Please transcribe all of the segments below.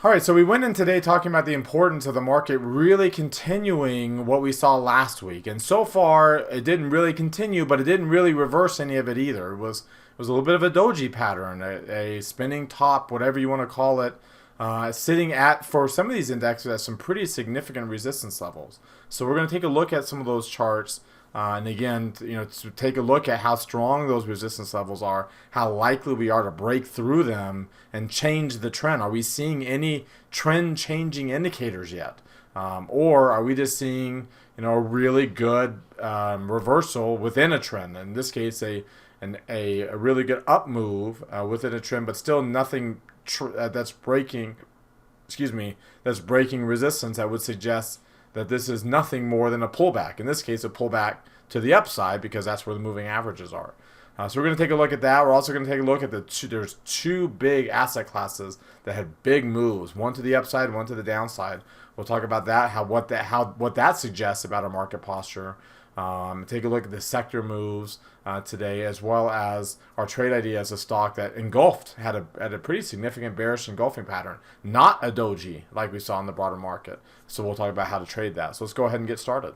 All right, so we went in today talking about the importance of the market really continuing what we saw last week. And so far, it didn't really continue, but it didn't really reverse any of it either. It was a little bit of a doji pattern, a spinning top, whatever you want to call it, sitting at, for some of these indexes, at some pretty significant resistance levels. So we're going to take a look at some of those charts. And again, to take a look at how strong those resistance levels are, how likely we are to break through them and change the trend. Are we seeing any trend changing indicators yet? Or are we just seeing, a really good reversal within a trend? In this case, a really good up move within a trend, but still nothing that's breaking, that's breaking resistance. That would suggest that this is nothing more than a pullback. In this case, a pullback to the upside, because that's where the moving averages are. So we're going to take a look at that. We're also going to take a look at there's two big asset classes that had big moves, one to the upside, one to the downside. We'll talk about that, what that suggests about our market posture. Take a look at the sector moves today, as well as our trade idea as a stock that engulfed, had a pretty significant bearish engulfing pattern, not a doji like we saw in the broader market. So we'll talk about how to trade that. So let's go ahead and get started.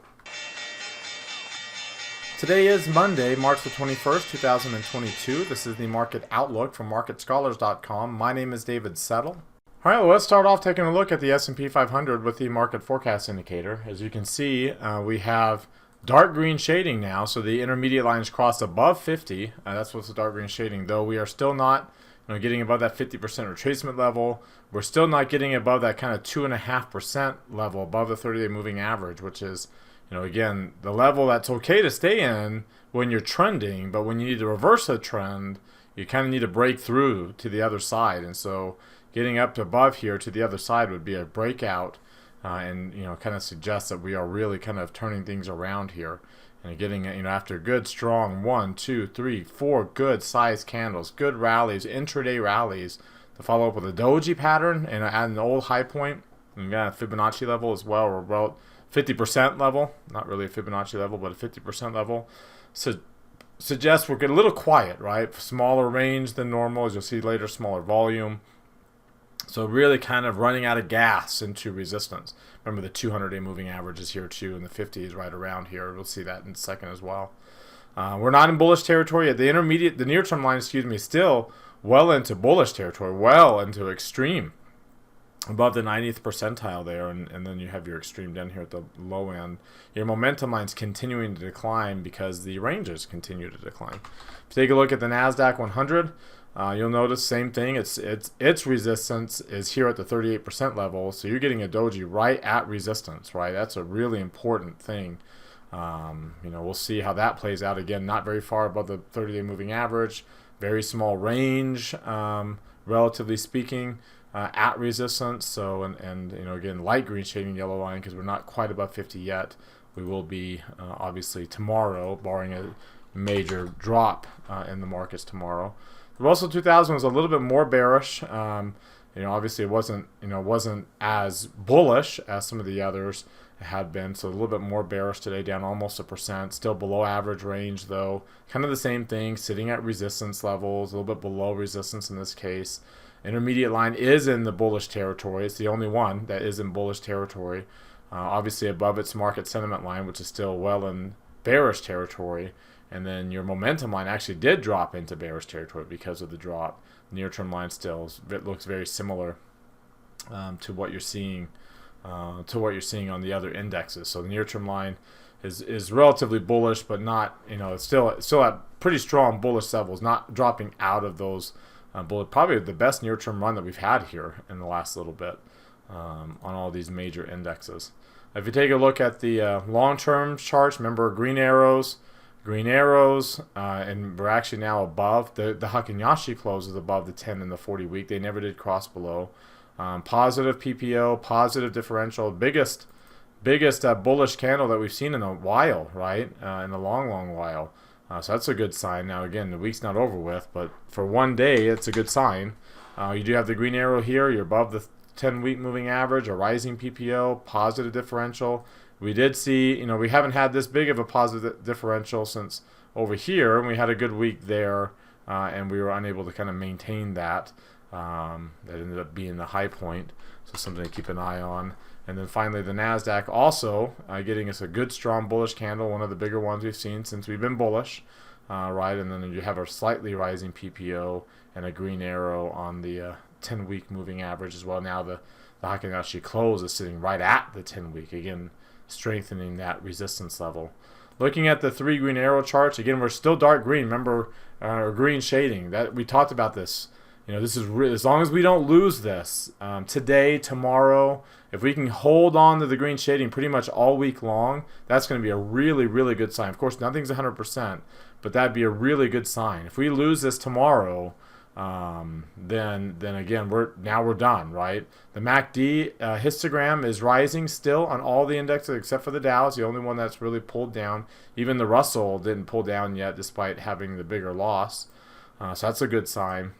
Today is Monday, March the 21st, 2022. This is the Market Outlook from MarketScholars.com. My name is David Settle. All right, well, let's start off taking a look at the S&P 500 with the market forecast indicator. As you can see, we have dark green shading now, so the intermediate line is crossed above 50. That's what's the dark green shading, though we are still not getting above that 50% retracement level. We're still not getting above that kind of 2.5% level above the 30-day moving average, which is, again, the level that's okay to stay in when you're trending, but when you need to reverse a trend, you kind of need to break through to the other side. And so getting up to above here to the other side would be a breakout, and kind of suggests that we are really kind of turning things around here and getting, after good strong 1, 2, 3, 4 good sized candles, good rallies, intraday rallies, to follow up with a doji pattern and at an old high point, and got a Fibonacci level as well, or about 50% level, not really a Fibonacci level, but a 50% level. So suggests we're getting a little quiet, right? Smaller range than normal, as you'll see later, smaller volume. So really kind of running out of gas into resistance. Remember, the 200-day moving average is here too, and the 50 is right around here. We'll see that in a second as well. We're not in bullish territory yet. The near-term line, is still well into bullish territory, well into extreme, above the 90th percentile there, and then you have your extreme down here at the low end. Your momentum line's continuing to decline because the ranges continue to decline. If you take a look at the NASDAQ 100, you'll notice same thing. Its resistance is here at the 38% level, so you're getting a doji right at resistance, right? That's a really important thing. We'll see how that plays out. Again, not very far above the 30-day moving average, very small range, relatively speaking, at resistance. So and again, light green shading, yellow line, because we're not quite above 50 yet. We will be obviously tomorrow, barring a major drop in the markets tomorrow. The Russell 2000 was a little bit more bearish. Obviously it wasn't as bullish as some of the others had been, so a little bit more bearish today, down almost 1%. Still below average range though. Kind of the same thing, sitting at resistance levels, a little bit below resistance in this case. Intermediate line is in the bullish territory. It's the only one that is in bullish territory. Obviously above its market sentiment line, which is still well in bearish territory. And then your momentum line actually did drop into bearish territory because of the drop. Near-term line still looks very similar to what you're seeing on the other indexes. So the near-term line is relatively bullish, but not, it's still at pretty strong bullish levels, not dropping out of those bullish. Probably the best near-term run that we've had here in the last little bit on all these major indexes. If you take a look at the long-term charts, remember green arrows, and we're actually now above the Hakinyashi close is above the 10 and the 40 week. They never did cross below. Positive PPO, positive differential, biggest bullish candle that we've seen in a while, right? In a long while. So that's a good sign. Now again, the week's not over with, but for one day, it's a good sign. You do have the green arrow here. You're above the 10-week moving average, a rising PPO, positive differential. We did see, we haven't had this big of a positive differential since over here, and we had a good week there, and we were unable to kind of maintain that. That ended up being the high point, so something to keep an eye on. And then finally the NASDAQ also getting us a good strong bullish candle, one of the bigger ones we've seen since we've been bullish, right? And then you have a slightly rising PPO and a green arrow on the 10-week moving average as well. Now the Heikin close is sitting right at the 10-week, again strengthening that resistance level. Looking at the 3 green arrow charts, again we're still dark green. Remember, green shading. That we talked about this. This is as long as we don't lose this today, tomorrow. If we can hold on to the green shading pretty much all week long, that's going to be a really, really good sign. Of course, nothing's 100%, but that'd be a really good sign. If we lose this tomorrow, then again we're done, right? The MACD histogram is rising still on all the indexes except for the Dow. It's the only one that's really pulled down. Even the Russell didn't pull down yet, despite having the bigger loss. So that's a good sign.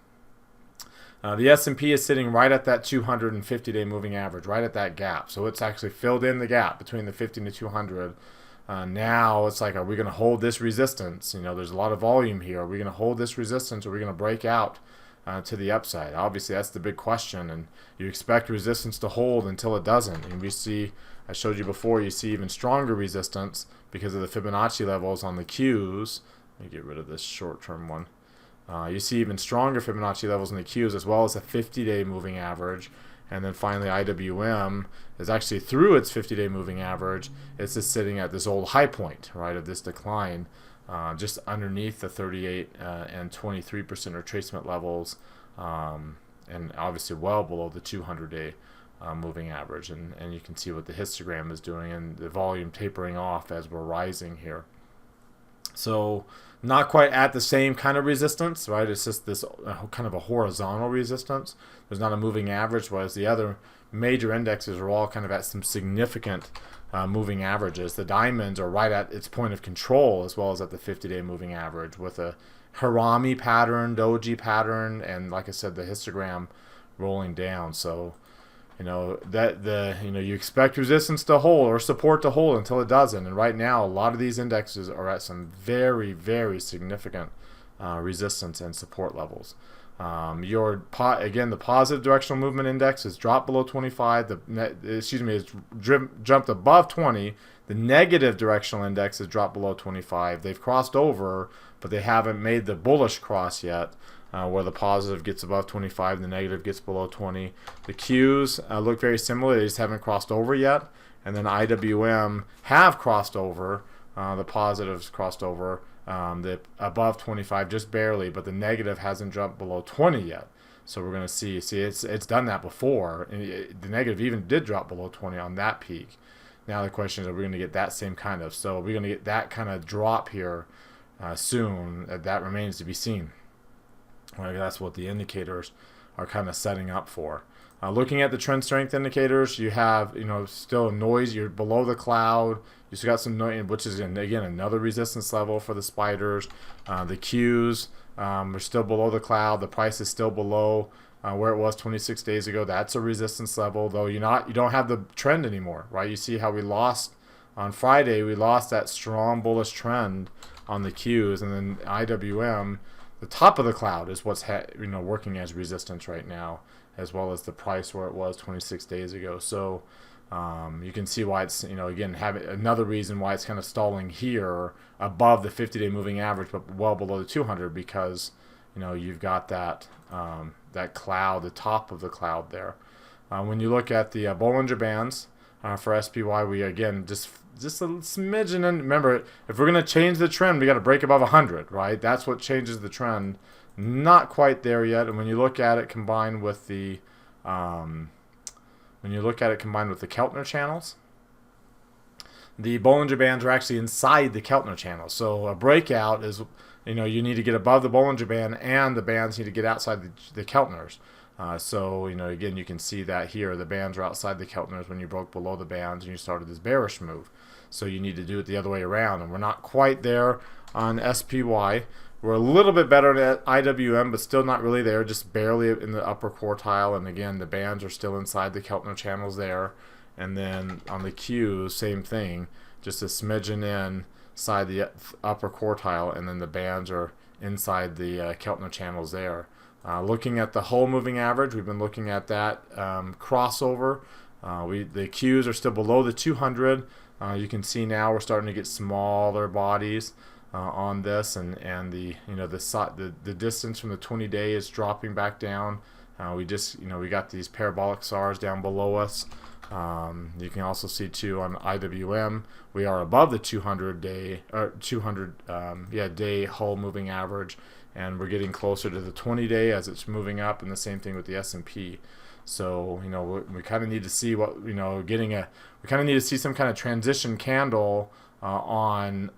The S&P is sitting right at that 250-day moving average, right at that gap. So it's actually filled in the gap between the 50 and the 200. Now it's like, are we going to hold this resistance? There's a lot of volume here. Are we going to hold this resistance, or are we going to break out to the upside? Obviously, that's the big question, and you expect resistance to hold until it doesn't. And we see, I showed you before, you see even stronger resistance because of the Fibonacci levels on the Qs. Let me get rid of this short-term one. You see even stronger Fibonacci levels in the Qs, as well as the 50-day moving average. And then finally, IWM is actually through its 50-day moving average. It's just sitting at this old high point, right, of this decline, just underneath the 38 and 23% retracement levels, and obviously well below the 200-day moving average. And you can see what the histogram is doing, and the volume tapering off as we're rising here. So not quite at the same kind of resistance, right? It's just this kind of a horizontal resistance. There's not a moving average, whereas the other major indexes are all kind of at some significant moving averages. The diamonds are right at its point of control, as well as at the 50-day moving average, with a Harami pattern, doji pattern, and like I said, the histogram rolling down. So you expect resistance to hold or support to hold until it doesn't. And right now, a lot of these indexes are at some very, very significant resistance and support levels. Again, the positive directional movement index has dropped below 25. It's jumped above 20. The negative directional index has dropped below 25. They've crossed over, but they haven't made the bullish cross yet. Where the positive gets above 25, the negative gets below 20. The Qs look very similar. They just haven't crossed over yet. And then IWM have crossed over. The positives crossed over. The above 25 just barely, but the negative hasn't jumped below 20 yet. So we're going to see it's done that before. And the negative even did drop below 20 on that peak. Now the question is, are we going to get that same kind of? So we're going to get that kind of drop here soon. That remains to be seen. Right, that's what the indicators are kind of setting up for. Looking at the trend strength indicators, you have still noise. You're below the cloud. You still got some noise, which is again another resistance level for the spiders. The Qs are still below the cloud. The price is still below where it was 26 days ago. That's a resistance level, though. You don't have the trend anymore, right? You see how we lost on Friday. We lost that strong bullish trend on the Qs, and then IWM. The top of the cloud is what's working as resistance right now, as well as the price where it was 26 days ago. So you can see why it's again having another reason why it's kind of stalling here above the 50-day moving average, but well below the 200, because you've got that that cloud, the top of the cloud there. When you look at the Bollinger Bands for SPY, we again just a smidgen. And remember, if we're going to change the trend, we got to break above 100, right? That's what changes the trend. Not quite there yet. And when you look at it combined with the Keltner channels, the Bollinger Bands are actually inside the Keltner channels. So a breakout is, you need to get above the Bollinger Band, and the bands need to get outside the Keltners. So again, you can see that here. The bands are outside the Keltners when you broke below the bands and you started this bearish move. So you need to do it the other way around. And we're not quite there on SPY. We're a little bit better at IWM, but still not really there, just barely in the upper quartile. And again, the bands are still inside the Keltner channels there. And then on the Q, same thing, just a smidgen inside the upper quartile, and then the bands are inside the Keltner channels there. Looking at the whole moving average, we've been looking at that crossover. The Qs are still below the 200. You can see now we're starting to get smaller bodies on this, and the the distance from the 20-day is dropping back down. We got these parabolic SARs down below us. You can also see too on IWM we are above the 200-day or 200 day whole moving average, and we're getting closer to the 20-day as it's moving up, and the same thing with the S&P. So we kind of need to see what we kind of need to see some kind of transition candle on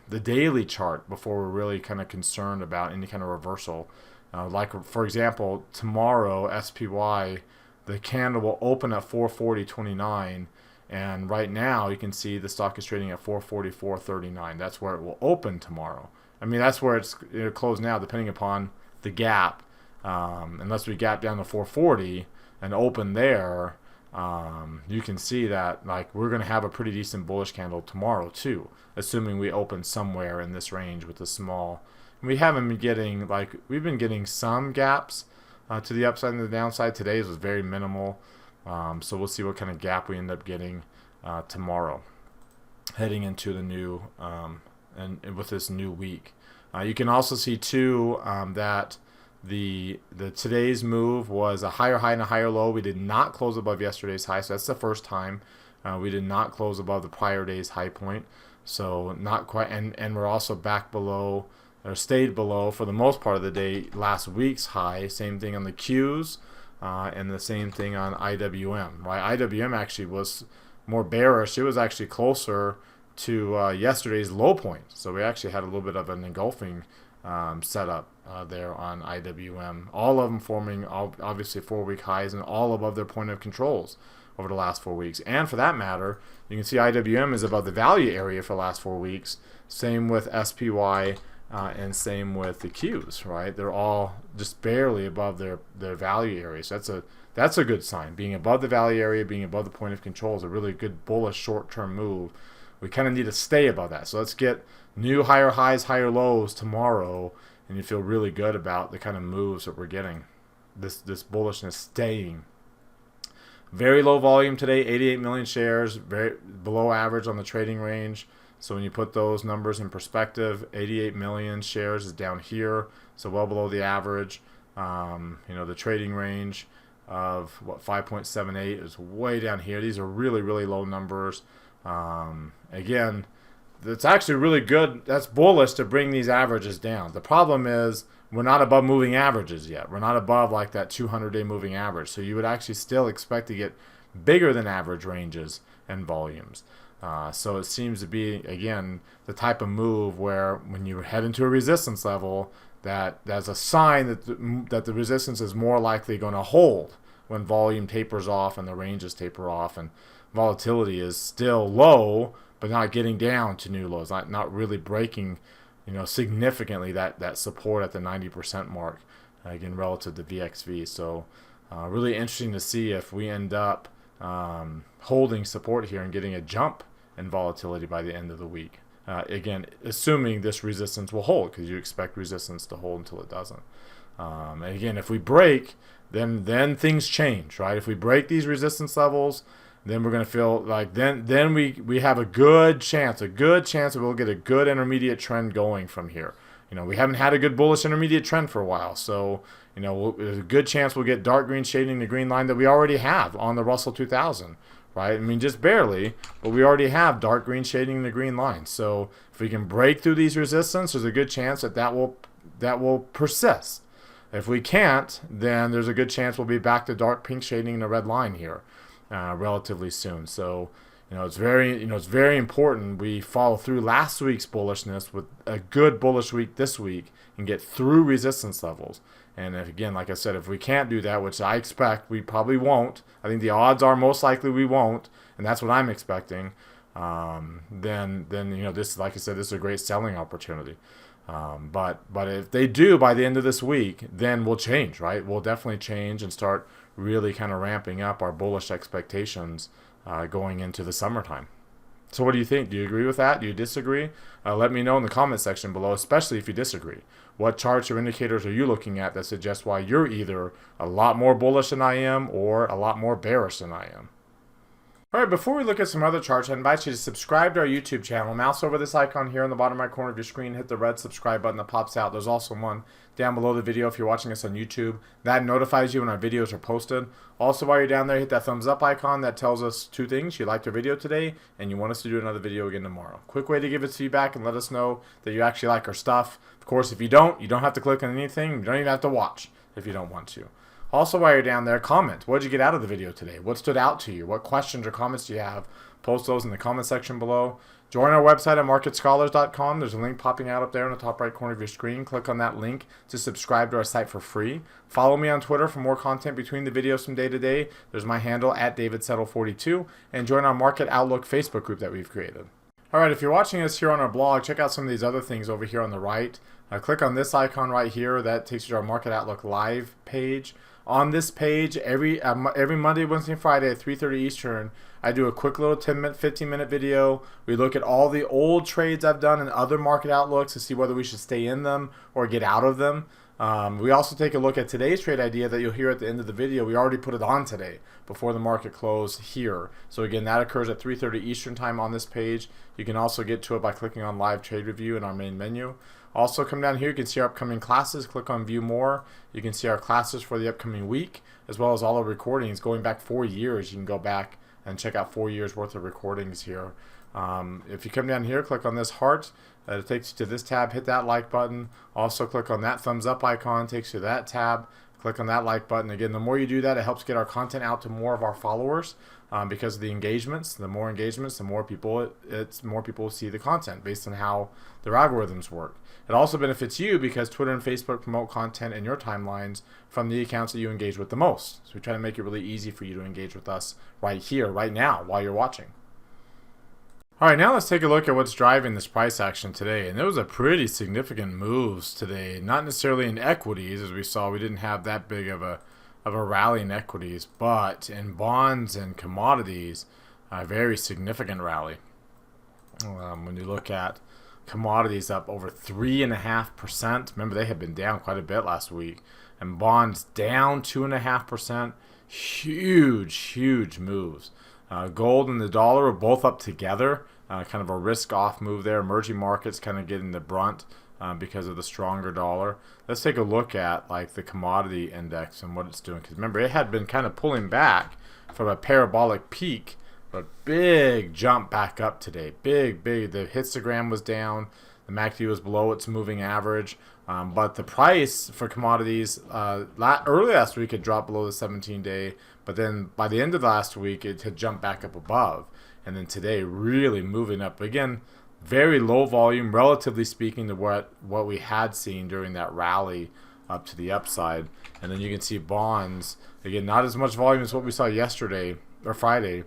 the daily chart before we're really kind of concerned about any kind of reversal. Like for example, tomorrow SPY, the candle will open at 440.29, and right now you can see the stock is trading at 444.39. That's where it will open tomorrow. I mean, that's where it's closed now, depending upon the gap. Unless we gap down to 440 and open there, you can see that like we're going to have a pretty decent bullish candle tomorrow too, assuming we open somewhere in this range with a small. We haven't been getting we've been getting some gaps to the upside and the downside. Today's was very minimal, so we'll see what kind of gap we end up getting tomorrow, heading into the new and with this new week. You can also see too that the today's move was a higher high and a higher low. We did not close above yesterday's high, so that's the first time we did not close above the prior day's high point. So not quite, and we're also back below, or stayed below for the most part of the day, last week's high. Same thing on the Qs, and the same thing on IWM. Right, IWM actually was more bearish. It was actually closer to yesterday's low point. So we actually had a little bit of an engulfing setup there on IWM. All of them forming obviously 4-week highs and all above their point of controls over the last 4 weeks. And for that matter, you can see IWM is above the value area for the last 4 weeks. Same with SPY. And same with the Qs, right? They're all just barely above their value area. So that's a good sign. Being above the value area, being above the point of control is a really good bullish short-term move. We kind of need to stay above that. So let's get new higher highs, higher lows tomorrow, and you feel really good about the kind of moves that we're getting. This bullishness staying. Very low volume today, 88 million shares, very below average on the trading range. So when you put those numbers in perspective, 88 million shares is down here, so well below the average. The trading range of 5.78 is way down here. These are really, really low numbers. Again, it's actually really good. That's bullish to bring these averages down. The problem is we're not above moving averages yet. We're not above like that 200-day moving average. So you would actually still expect to get bigger than average ranges and volumes. So it seems to be, again, the type of move where when you head into a resistance level, that's a sign that the resistance is more likely going to hold when volume tapers off and the ranges taper off, and volatility is still low but not getting down to new lows, not really breaking significantly that support at the 90% mark, again relative to VXV. So really interesting to see if we end up holding support here and getting a jump in volatility by the end of the week. Again, assuming this resistance will hold, because you expect resistance to hold until it doesn't. And again, if we break, then things change, right? If we break these resistance levels, then we're going to feel like then we have a good chance that we'll get a good intermediate trend going from here. We haven't had a good bullish intermediate trend for a while, so there's a good chance we'll get dark green shading the green line that we already have on the Russell 2000. Right? I mean, just barely, but we already have dark green shading the green line. So if we can break through these resistance, there's a good chance that will persist. If we can't, then there's a good chance we'll be back to dark pink shading the red line here relatively soon. So it's very important we follow through last week's bullishness with a good bullish week this week and get through resistance levels. And if, again, like I said, if we can't do that, which I expect we probably won't, I think the odds are most likely we won't, and that's what I'm expecting. Then this, like I said, this is a great selling opportunity. But if they do by the end of this week, then we'll change, right? We'll definitely change and start really kind of ramping up our bullish expectations going into the summertime. So what do you think? Do you agree with that? Do you disagree? Let me know in the comment section below, especially if you disagree. What charts or indicators are you looking at that suggest why you're either a lot more bullish than I am or a lot more bearish than I am? All right, before we look at some other charts, I invite you to subscribe to our YouTube channel. Mouse over this icon here in the bottom right corner of your screen. Hit the red subscribe button that pops out. There's also one down below the video if you're watching us on YouTube. That notifies you when our videos are posted. Also, while you're down there, hit that thumbs up icon. That tells us two things. You liked our video today, and you want us to do another video again tomorrow. Quick way to give us feedback and let us know that you actually like our stuff. Of course, if you don't have to click on anything. You don't even have to watch if you don't want to. Also, while you're down there, comment. What did you get out of the video today? What stood out to you? What questions or comments do you have? Post those in the comment section below. Join our website at marketscholars.com. There's a link popping out up there in the top right corner of your screen. Click on that link to subscribe to our site for free. Follow me on Twitter for more content between the videos from day to day. There's my handle at DavidSettle42. And join our Market Outlook Facebook group that we've created. All right, if you're watching us here on our blog, check out some of these other things over here on the right. Click on this icon right here. That takes you to our Market Outlook live page. On this page, every Monday, Wednesday, and Friday at 3:30 Eastern, I do a quick little 10-minute, 15-minute video. We look at all the old trades I've done in other market outlooks to see whether we should stay in them or get out of them. We also take a look at today's trade idea that you'll hear at the end of the video. We already put it on today before the market closed here. So again, that occurs at 3:30 Eastern time on this page. You can also get to it by clicking on Live Trade Review in our main menu. Also, come down here, you can see our upcoming classes. Click on View More. You can see our classes for the upcoming week, as well as all our recordings going back 4 years. You can go back and check out 4 years worth of recordings here. If you come down here, click on this heart. It takes you to this tab. Hit that like button. Also, click on that thumbs up icon. Takes you to that tab. Click on that like button. Again, the more you do that, it helps get our content out to more of our followers because of the engagements. The more engagements, the more people more people see the content based on how their algorithms work. It also benefits you because Twitter and Facebook promote content in your timelines from the accounts that you engage with the most. So we try to make it really easy for you to engage with us right here, right now, while you're watching. All right, now let's take a look at what's driving this price action today. And there was a pretty significant moves today, not necessarily in equities, as we saw. We didn't have that big of a rally in equities, but in bonds and commodities, a very significant rally. When you look at commodities up over 3.5%. Remember, they had been down quite a bit last week. And bonds down 2.5%. Huge moves. Gold and the dollar are both up together. Kind of a risk-off move there. Emerging markets kind of getting the brunt because of the stronger dollar. Let's take a look at like the commodity index and what it's doing. Because remember, it had been kind of pulling back from a parabolic peak. But big jump back up today. Big. The histogram was down. The MACD was below its moving average. But the price for commodities early last week had dropped below the 17-day. But then by the end of last week, it had jumped back up above. And then today, really moving up. Again, very low volume, relatively speaking, to what we had seen during that rally up to the upside. And then you can see bonds. Again, not as much volume as what we saw yesterday or Friday.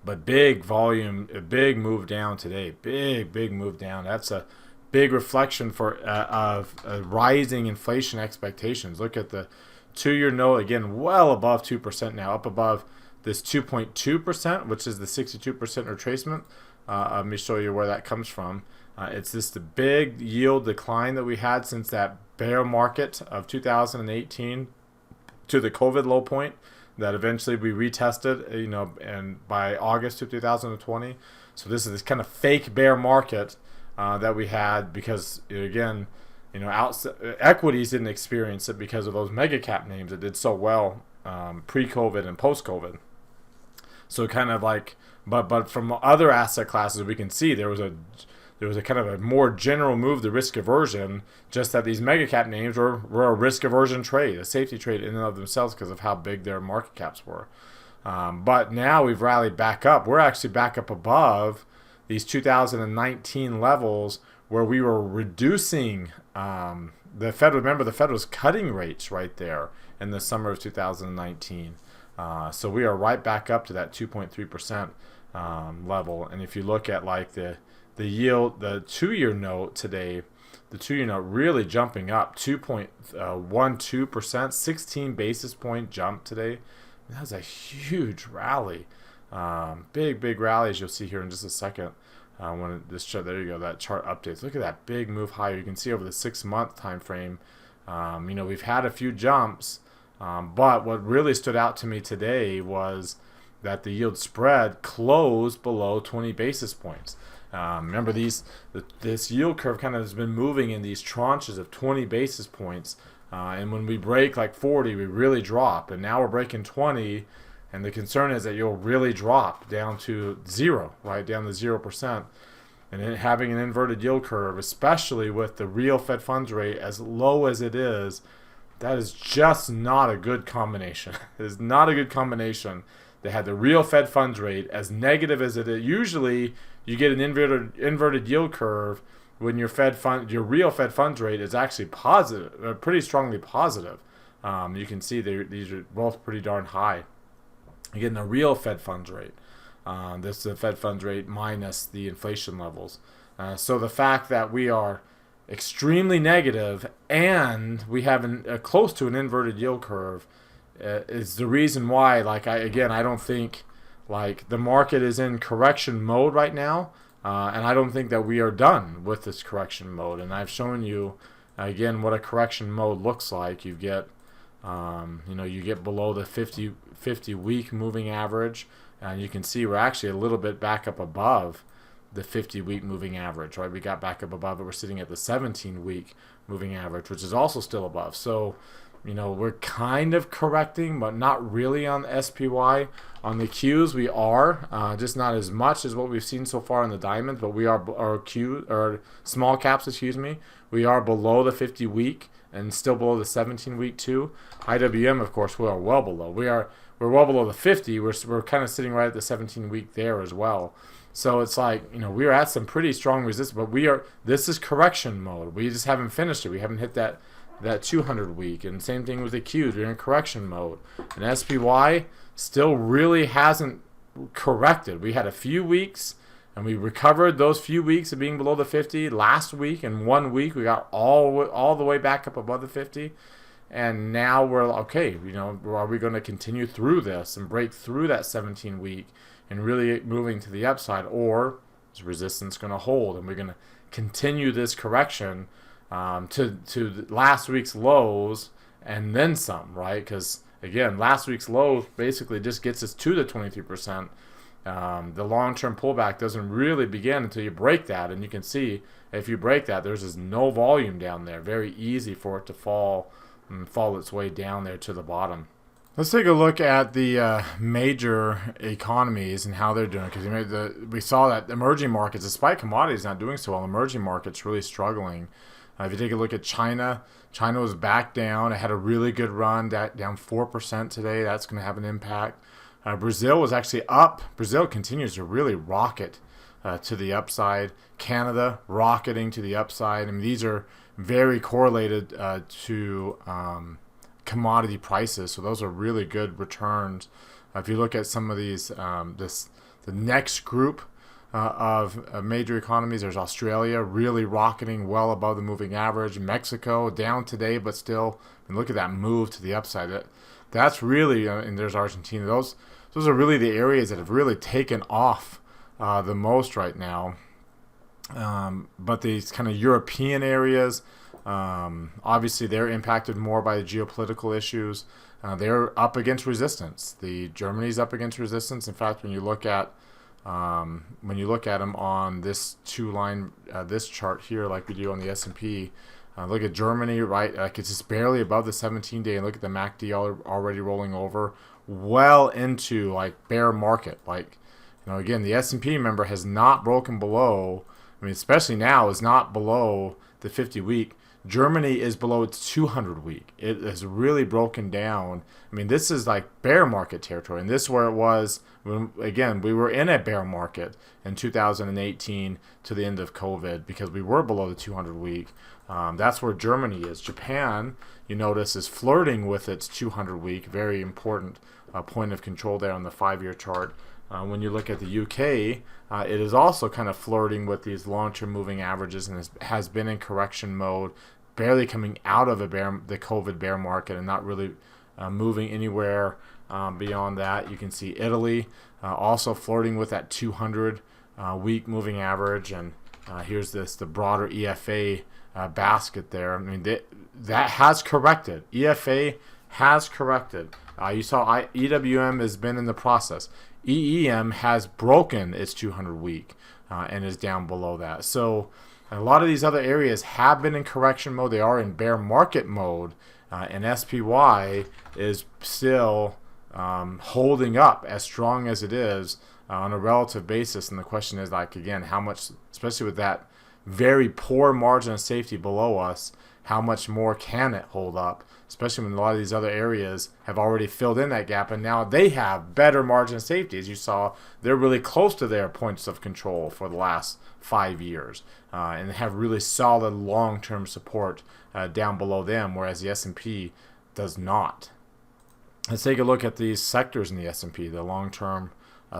But big volume, a big move down today. Big move down. That's a big reflection of rising inflation expectations. Look at the 2-year note, again, well above 2% now, up above this 2.2%, which is the 62% retracement. Let me show you where that comes from. It's the big yield decline that we had since that bear market of 2018 to the COVID low point that eventually we retested, and by August of 2020. So this is this kind of fake bear market that we had because, again, equities didn't experience it because of those mega cap names that did so well pre-COVID and post-COVID. So kind of like, but from other asset classes, we can see there was a kind of a more general move to risk aversion, just that these mega cap names were a risk aversion trade, a safety trade in and of themselves because of how big their market caps were. But now we've rallied back up. We're actually back up above these 2019 levels where we were reducing the Fed. Remember, the Fed was cutting rates right there in the summer of 2019. So we are right back up to that 2.3% level. And if you look at like the yield, the 2-year note today, the 2-year note really jumping up 2.12%, 16 basis point jump today. That was a huge rally. Big rallies you'll see here in just a second. This chart, there you go, that chart updates. Look at that big move higher. You can see over the 6-month time frame, we've had a few jumps, but what really stood out to me today was that the yield spread closed below 20 basis points. Remember, this yield curve kind of has been moving in these tranches of 20 basis points, and when we break like 40, we really drop, and now we're breaking 20. And the concern is that you'll really drop down to zero, right? Down to 0%. And then having an inverted yield curve, especially with the real Fed funds rate as low as it is, that is just not a good combination. It is not a good combination. They had the real Fed funds rate as negative as it is. Usually, you get an inverted yield curve when your real Fed funds rate is actually positive, pretty strongly positive. You can see these are both pretty darn high. Again, the real Fed funds rate. This is the Fed funds rate minus the inflation levels. So the fact that we are extremely negative and we have close to an inverted yield curve is the reason why. I don't think the market is in correction mode right now, and I don't think that we are done with this correction mode. And I've shown you again what a correction mode looks like. You get you get below the 50 week moving average, and you can see we're actually a little bit back up above the 50 week moving average, right? We got back up above it. We're sitting at the 17 week moving average, which is also still above. So, we're kind of correcting, but not really on the SPY. On the Qs, we are, just not as much as what we've seen so far in the diamonds, but we are, or small caps, we are below the 50 week and still below the 17 week too. IWM, of course, we are well below. We're well below the 50. We're kind of sitting right at the 17 week there as well. So it's we're at some pretty strong resistance, but this is correction mode. We just haven't finished it. We haven't hit that 200 week, and same thing with the Qs. We're in correction mode. And SPY still really hasn't corrected. We had a few weeks, and we recovered those few weeks of being below the 50 last week. In 1 week, we got all the way back up above the 50. And now we're okay, are we going to continue through this and break through that 17 week and really moving to the upside, or is resistance going to hold and we're going to continue this correction to last week's lows and then some, right? Because again, last week's low basically just gets us to the 23%. The long-term pullback doesn't really begin until you break that, and you can see if you break that, there's just no volume down there. Very easy for it to fall its way down there to the bottom. Let's take a look at the major economies and how they're doing, because we saw that emerging markets, despite commodities not doing so well, emerging markets really struggling. If you take a look at China was back down. It had a really good run, down 4% today. That's going to have an impact. Brazil was actually up. Brazil continues to really rocket to the upside. Canada rocketing to the upside. These are very correlated to commodity prices, so those are really good returns. If you look at some of these, the next group of major economies, there's Australia really rocketing well above the moving average. Mexico down today, but still, and look at that move to the upside. That's really, and there's Argentina. Those are really the areas that have really taken off the most right now. But these kind of European areas, obviously they're impacted more by the geopolitical issues. They're up against resistance. Germany's up against resistance. In fact, when you look at them on this this chart here, like we do on the S&P, look at Germany, right? It's just barely above the 17-day, and look at the MACD already rolling over, well into bear market. Again, the S&P, remember, has not broken below. Especially now, is not below the 50 week. Germany is below its 200 week. It has really broken down. This is bear market territory, and this is where it was when, again, we were in a bear market in 2018 to the end of COVID, because we were below the 200 week. That's where Germany is. Japan, you notice, is flirting with its 200 week. Very important point of control there on the 5-year chart. When you look at the UK, it is also kind of flirting with these long-term moving averages and has been in correction mode, barely coming out of the COVID bear market and not really moving anywhere Beyond that, you can see Italy also flirting with that 200 week moving average, and here's the broader EFA basket there. I mean, that has corrected. EFA has corrected. You saw EWM has been in the process. EEM has broken its 200 week and is down below that. So a lot of these other areas have been in correction mode. They are in bear market mode, and SPY is still holding up as strong as it is on a relative basis. And the question is, like, again, how much, especially with that very poor margin of safety below us, how much more can it hold up, especially when a lot of these other areas have already filled in that gap, and now they have better margin of safety. As you saw, they're really close to their points of control for the last 5 years, and have really solid long-term support down below them, whereas the S&P does not. Let's take a look at these sectors in the S&P, the long-term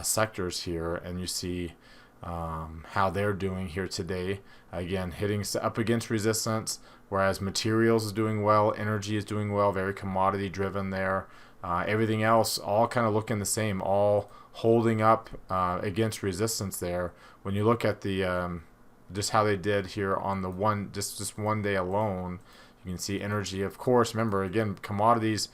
sectors here, and you see how they're doing here today. Again, hitting up against resistance, whereas materials is doing well, energy is doing well, very commodity driven there. Everything else all kind of looking the same, all holding up against resistance there. When you look at the just how they did here on the just 1 day alone, you can see energy, of course. Remember, again, commodities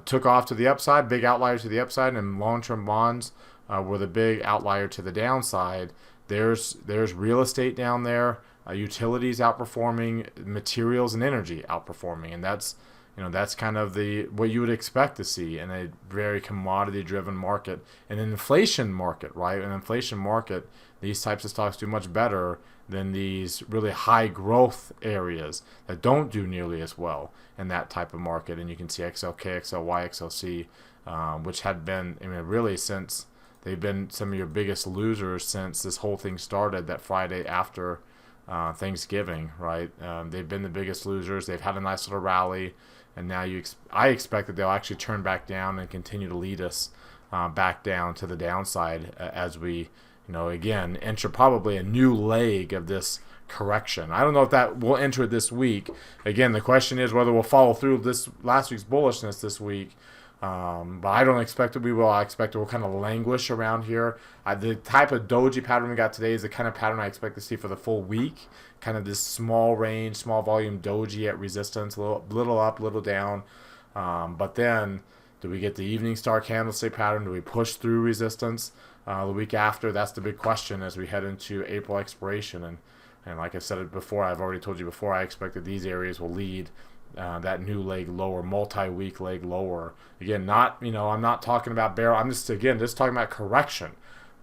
took off to the upside, big outlier to the upside, and long-term bonds were the big outlier to the downside. There's real estate down there, utilities outperforming, materials and energy outperforming, and that's kind of what you would expect to see in a very commodity-driven market, an inflation market, right? An inflation market, these types of stocks do much better than these really high growth areas that don't do nearly as well in that type of market. And you can see XLK, XLY, XLC, which had been, I mean, really since they've been some of your biggest losers since this whole thing started that Friday after Thanksgiving, right? They've been the biggest losers. They've had a nice little rally, and now I expect that they'll actually turn back down and continue to lead us back down to the downside as we, again, enter probably a new leg of this correction. I don't know if that will enter this week. Again, the question is whether we'll follow through this last week's bullishness this week. But I don't expect that we will. I expect it will kind of languish around here. The type of doji pattern we got today is the kind of pattern I expect to see for the full week. Kind of this small range, small volume doji at resistance, little up, little down. But then, do we get the evening star candlestick pattern? Do we push through resistance the week after? That's the big question as we head into April expiration. And like I said it before, I've already told you before, I expect that these areas will lead that new leg lower, multi-week leg lower. Again, I'm not talking about bear. I'm just talking about correction.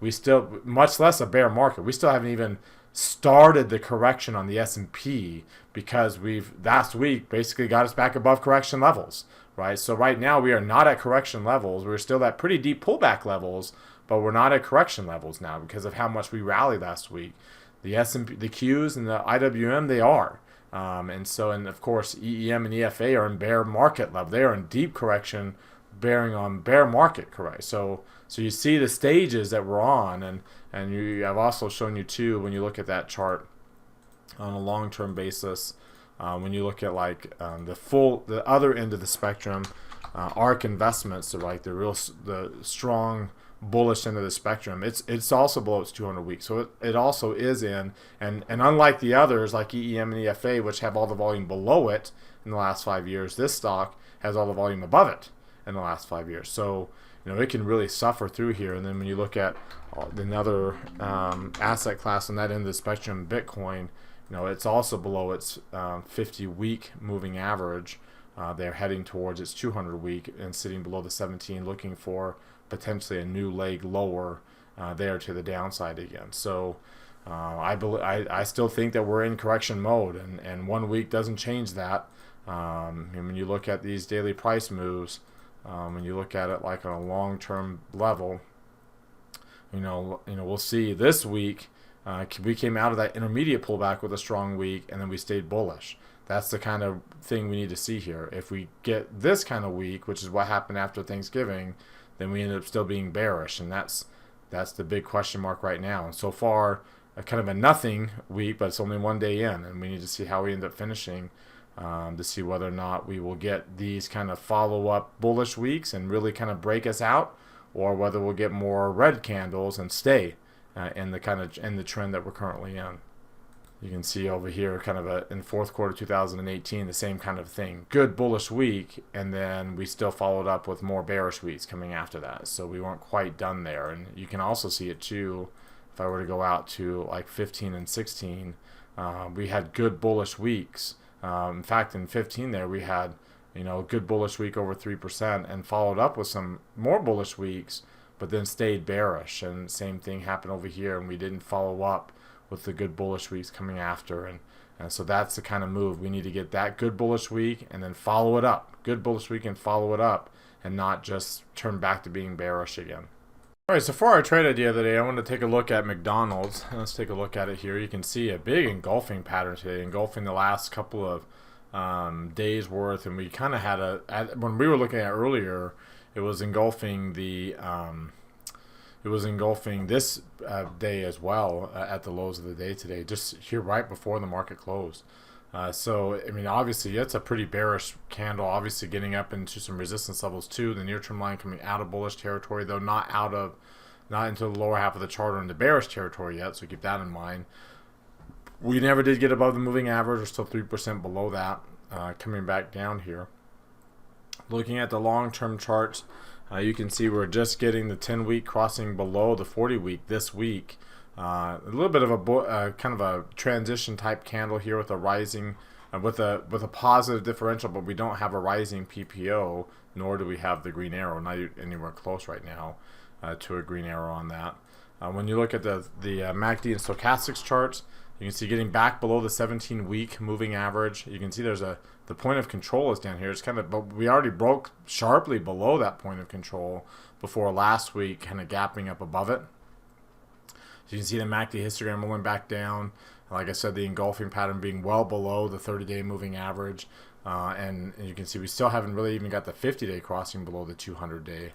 We still, much less a bear market. We still haven't even started the correction on the S&P because last week basically got us back above correction levels, right? So right now we are not at correction levels. We're still at pretty deep pullback levels, but we're not at correction levels now because of how much we rallied last week. The S&P, the Qs and the IWM, they are. And of course, EEM and EFA are in bear market level. They are in deep correction, bearing on bear market correct. So you see the stages that we're on, and I've also shown you too when you look at that chart on a long-term basis. When you look at the other end of the spectrum, ARK Investments, right, the strong bullish end of the spectrum, it's also below its 200 weeks, so it also is in, and unlike the others like EEM and EFA, which have all the volume below it in the last 5 years, this stock has all the volume above it in the last 5 years. So it can really suffer through here. And then when you look at another asset class on that end of the spectrum, Bitcoin, it's also below its 50-week moving average. They're heading towards its 200-week and sitting below the 17, looking for potentially a new leg lower there to the downside again. So I still think that we're in correction mode, and 1 week doesn't change that. And when you look at these daily price moves, when you look at it like on a long-term level, we'll see this week we came out of that intermediate pullback with a strong week, and then we stayed bullish. That's the kind of thing we need to see here. If we get this kind of week, which is what happened after Thanksgiving, then we end up still being bearish, and that's the big question mark right now. And so far, kind of a nothing week, but it's only 1 day in, and we need to see how we end up finishing to see whether or not we will get these kind of follow-up bullish weeks and really kind of break us out, or whether we'll get more red candles and stay in the trend that we're currently in. You can see over here kind of in fourth quarter 2018, the same kind of thing. Good bullish week, and then we still followed up with more bearish weeks coming after that. So we weren't quite done there. And you can also see it too, if I were to go out to like 15 and 16, we had good bullish weeks. In fact, in 15 there, we had a good bullish week over 3% and followed up with some more bullish weeks, but then stayed bearish. And same thing happened over here, and we didn't follow up with the good bullish weeks coming after. And so that's the kind of move. We need to get that good bullish week and then follow it up. Good bullish week and follow it up, and not just turn back to being bearish again. All right, so for our trade idea of the day, I want to take a look at McDonald's. Let's take a look at it here. You can see a big engulfing pattern today, engulfing the last couple of days worth. And we kind of had when we were looking at earlier, it was engulfing this day as well at the lows of the day today, just here right before the market closed. So, I mean, obviously, it's a pretty bearish candle, obviously getting up into some resistance levels too. The near-term line coming out of bullish territory, though not into the lower half of the chart or into bearish territory yet, so keep that in mind. We never did get above the moving average. We're still 3% below that, coming back down here. Looking at the long-term charts, you can see we're just getting the 10-week crossing below the 40-week this week. A little bit of a kind of a transition type candle here with a rising, with a positive differential, but we don't have a rising PPO, nor do we have the green arrow. Not anywhere close right now to a green arrow on that. When you look at the MACD and stochastics charts, you can see getting back below the 17-week moving average. You can see there's the point of control is down here. It's kind of, but we already broke sharply below that point of control before last week, kind of gapping up above it. So you can see the MACD histogram rolling back down. Like I said, the engulfing pattern being well below the 30-day moving average. And you can see we still haven't really even got the 50-day crossing below the 200-day.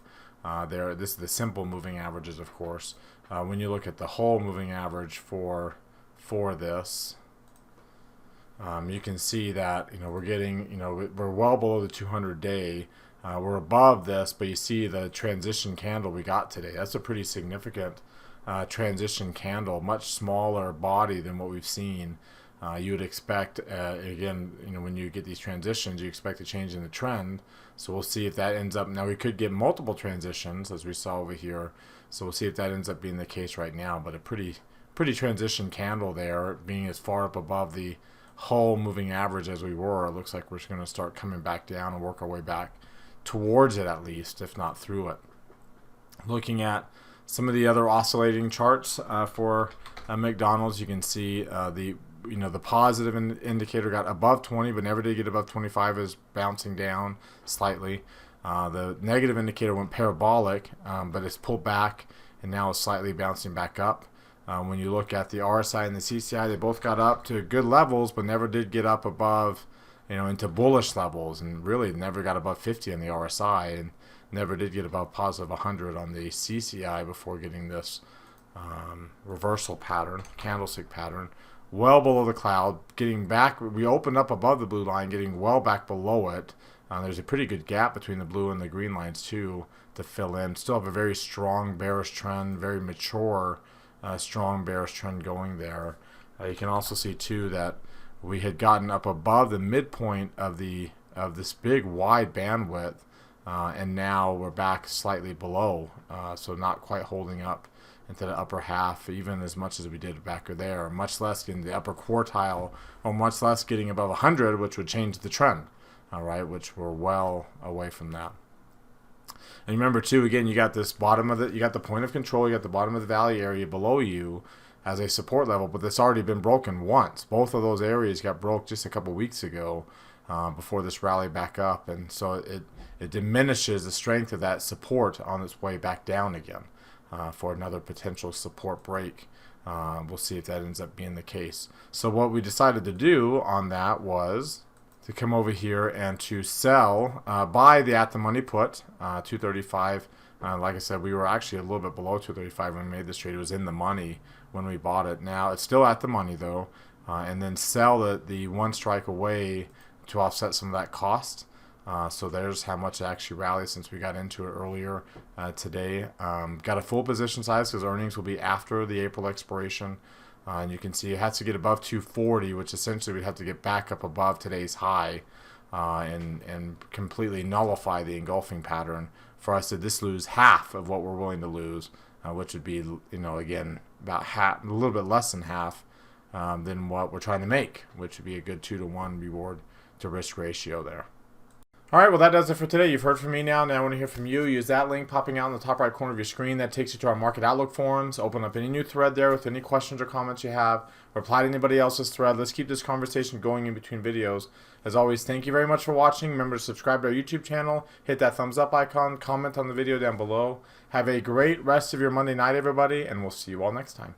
There, this is the simple moving averages, of course. When you look at the whole moving average for this, you can see that we're getting we're well below the 200-day. We're above this, but you see the transition candle we got today. That's a pretty significant transition candle, much smaller body than what we've seen. You would expect, again, when you get these transitions, you expect a change in the trend. So we'll see if that ends up. Now we could get multiple transitions, as we saw over here. So we'll see if that ends up being the case right now. But a pretty transition candle there, being as far up above the whole moving average as we were. It looks like we're just going to start coming back down and work our way back towards it, at least, if not through it. Looking at some of the other oscillating charts for McDonald's, you can see the positive indicator got above 20, but never did get above 25, is bouncing down slightly. The negative indicator went parabolic, but it's pulled back and now is slightly bouncing back up. When you look at the RSI and the CCI, they both got up to good levels, but never did get up above, into bullish levels, and really never got above 50 on the RSI, and never did get above positive 100 on the CCI before getting this reversal pattern, candlestick pattern, well below the cloud. Getting back, we opened up above the blue line, getting well back below it. There's a pretty good gap between the blue and the green lines too to fill in. Still have a very strong bearish trend, very mature strong bearish trend going there. You can also see too that we had gotten up above the midpoint of this big wide bandwidth, and now we're back slightly below, so not quite holding up into the upper half even as much as we did back there, much less in the upper quartile, or much less getting above 100, which would change the trend, all right, which we're well away from that. And remember too, again, you got this you got the point of control, you got the bottom of the valley area below you as a support level, but that's already been broken once. Both of those areas got broke just a couple weeks ago before this rally back up, and so it diminishes the strength of that support on its way back down again for another potential support break. We'll see if that ends up being the case. So what we decided to do on that was to come over here and to sell, buy the at the money put, 235. Like I said, we were actually a little bit below 235 when we made this trade. It was in the money when we bought it. Now it's still at the money though, and then sell the one strike away to offset some of that cost. So there's how much it actually rallied since we got into it earlier today. Got a full position size because earnings will be after the April expiration. And you can see it has to get above 240, which essentially we'd have to get back up above today's high and completely nullify the engulfing pattern for us to just lose half of what we're willing to lose, which would be, again, about half, a little bit less than half than what we're trying to make, which would be a good 2-to-1 reward to risk ratio there. All right, well, that does it for today. You've heard from me now. Now I want to hear from you. Use that link popping out in the top right corner of your screen. That takes you to our Market Outlook forums. Open up any new thread there with any questions or comments you have. Reply to anybody else's thread. Let's keep this conversation going in between videos. As always, thank you very much for watching. Remember to subscribe to our YouTube channel. Hit that thumbs up icon. Comment on the video down below. Have a great rest of your Monday night, everybody, and we'll see you all next time.